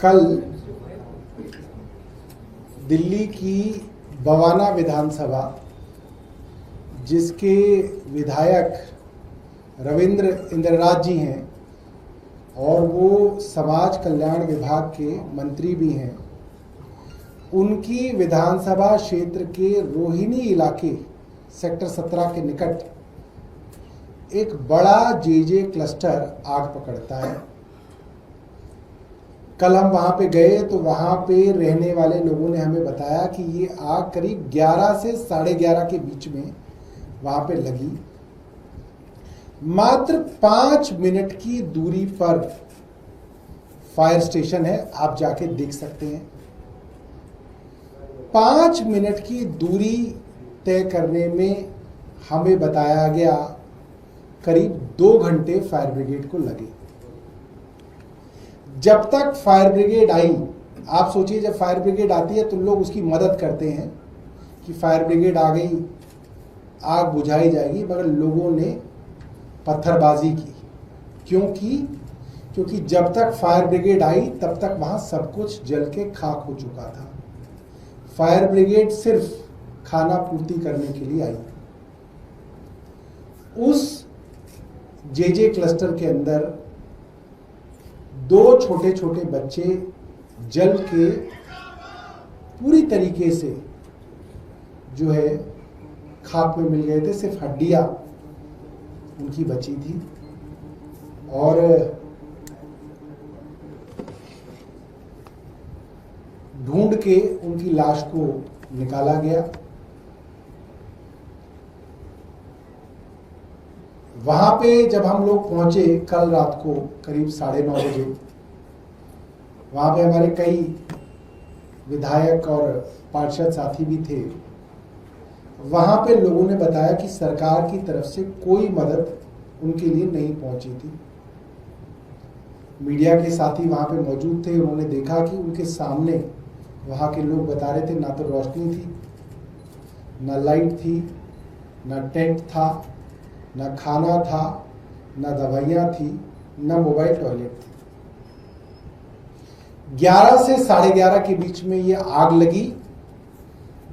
कल दिल्ली की बवाना विधानसभा, जिसके विधायक रविंद्र इंद्रराज जी हैं और वो समाज कल्याण विभाग के मंत्री भी हैं, उनकी विधानसभा क्षेत्र के रोहिणी इलाके सेक्टर 17 के निकट एक बड़ा जेजे क्लस्टर आग पकड़ता है। कल हम वहां पे गए तो वहां पे रहने वाले लोगों ने हमें बताया कि ये आग करीब 11 से 11:30 के बीच में वहां पे लगी। मात्र 5 मिनट की दूरी पर फायर स्टेशन है, आप जाके देख सकते हैं। 5 मिनट की दूरी तय करने में हमें बताया गया करीब 2 घंटे फायर ब्रिगेड को लगे। जब तक फायर ब्रिगेड आई, आप सोचिए जब फायर ब्रिगेड आती है तो लोग उसकी मदद करते हैं कि फायर ब्रिगेड आ गई, आग बुझाई जाएगी, मगर लोगों ने पत्थरबाजी की। क्योंकि जब तक फायर ब्रिगेड आई तब तक वहां सब कुछ जल के खाक हो चुका था। फायर ब्रिगेड सिर्फ खाना पूर्ति करने के लिए आई। उस जेजे क्लस्टर के अंदर 2 छोटे छोटे बच्चे जल के पूरी तरीके से जो है खाक में मिल गए थे। सिर्फ हड्डियां उनकी बची थी और ढूंढ के उनकी लाश को निकाला गया। वहां पे जब हम लोग पहुंचे कल रात को करीब 9:30 बजे, वहां पे हमारे कई विधायक और पार्षद साथी भी थे। वहां पे लोगों ने बताया कि सरकार की तरफ से कोई मदद उनके लिए नहीं पहुंची थी। मीडिया के साथी वहां पे मौजूद थे, उन्होंने देखा कि उनके सामने वहां के लोग बता रहे थे ना तो रोशनी थी, ना लाइट थी, ना टेंट था, ना खाना था, ना दवाइयां थी, ना मोबाइल टॉयलेट थी। 11 से 11:30 के बीच में ये आग लगी।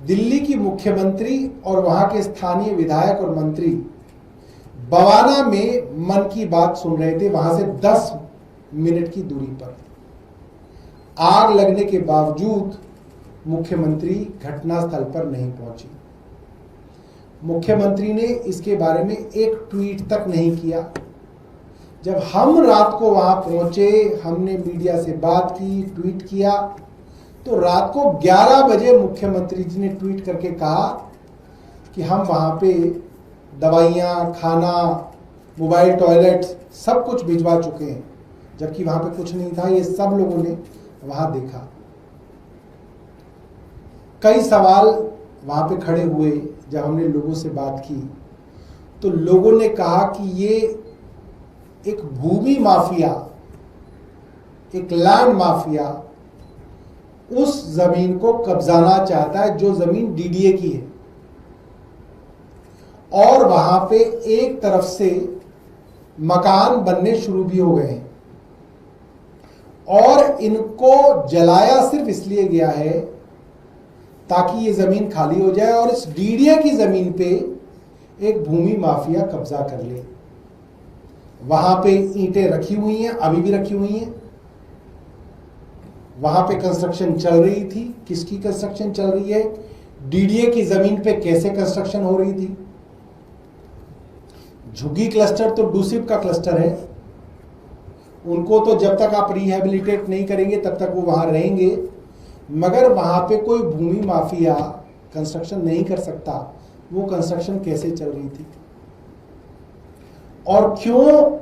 दिल्ली की मुख्यमंत्री और वहां के स्थानीय विधायक और मंत्री बवाना में मन की बात सुन रहे थे। वहां से 10 मिनट की दूरी पर आग लगने के बावजूद मुख्यमंत्री घटनास्थल पर नहीं पहुंची। मुख्यमंत्री ने इसके बारे में एक ट्वीट तक नहीं किया। जब हम रात को वहां पहुंचे, हमने मीडिया से बात की, ट्वीट किया, तो रात को 11 बजे मुख्यमंत्री जी ने ट्वीट करके कहा कि हम वहां पे दवाइयां, खाना, मोबाइल टॉयलेट सब कुछ भिजवा चुके हैं, जबकि वहां पे कुछ नहीं था। ये सब लोगों ने वहां देखा। कई सवाल वहां पे खड़े हुए। जब हमने लोगों से बात की तो लोगों ने कहा कि ये एक भूमि माफिया, एक लैंड माफिया उस जमीन को कब्जाना चाहता है जो जमीन डीडीए की है, और वहां पे एक तरफ से मकान बनने शुरू भी हो गए हैं और इनको जलाया सिर्फ इसलिए गया है ताकि ये जमीन खाली हो जाए और इस डीडीए की जमीन पे एक भूमि माफिया कब्जा कर ले। वहां पे ईंटें रखी हुई हैं, अभी भी रखी हुई हैं। वहां पे कंस्ट्रक्शन चल रही थी। किसकी कंस्ट्रक्शन चल रही है? डीडीए की जमीन पे कैसे कंस्ट्रक्शन हो रही थी? झुग्गी क्लस्टर तो डूसिप का क्लस्टर है। उनको तो जब तक आप रिहेबिलिटेट नहीं करेंगे तब तक वो वहां रहेंगे, मगर वहां पे कोई भूमि माफिया कंस्ट्रक्शन नहीं कर सकता। वो कंस्ट्रक्शन कैसे चल रही थी और क्यों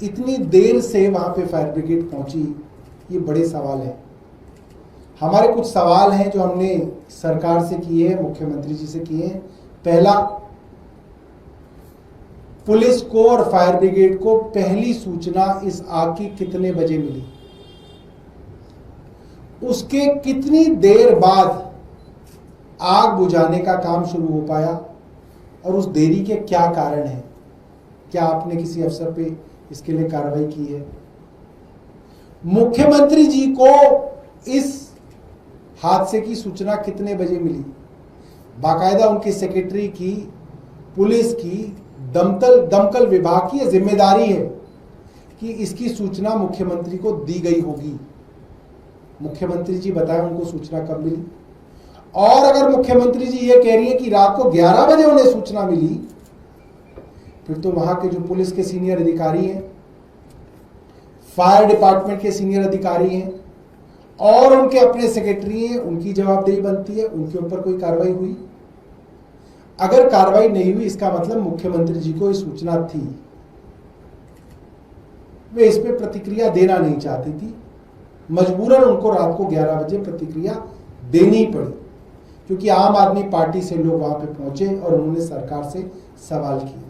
इतनी देर से वहां पे फायर ब्रिगेड पहुंची, ये बड़े सवाल हैं। हमारे कुछ सवाल हैं जो हमने सरकार से किए हैं, मुख्यमंत्री जी से किए हैं। पहला, पुलिस को और फायर ब्रिगेड को पहली सूचना इस आग की कितने बजे मिली? उसके कितनी देर बाद आग बुझाने का काम शुरू हो पाया और उस देरी के क्या कारण हैं? क्या आपने किसी अफसर पे इसके लिए कार्रवाई की है? मुख्यमंत्री जी को इस हादसे की सूचना कितने बजे मिली? बाकायदा उनके सेक्रेटरी की, पुलिस की, दमकल विभाग की यह जिम्मेदारी है कि इसकी सूचना मुख्यमंत्री को दी गई होगी। मुख्यमंत्री जी बताएं उनको सूचना कब मिली। और अगर मुख्यमंत्री जी ये कह रही है कि रात को 11 बजे उन्हें सूचना मिली, फिर तो वहां के जो पुलिस के सीनियर अधिकारी हैं, फायर डिपार्टमेंट के सीनियर अधिकारी हैं और उनके अपने सेक्रेटरी हैं, उनकी जवाबदेही बनती है। उनके ऊपर कोई कार्रवाई हुई? अगर कार्रवाई नहीं हुई, इसका मतलब मुख्यमंत्री जी को ये सूचना थी, वे इस पे प्रतिक्रिया देना नहीं चाहती थी। मजबूरन उनको रात को 11 बजे प्रतिक्रिया देनी पड़ी, क्योंकि आम आदमी पार्टी से लोग वहां पे पहुंचे और उन्होंने सरकार से सवाल किए।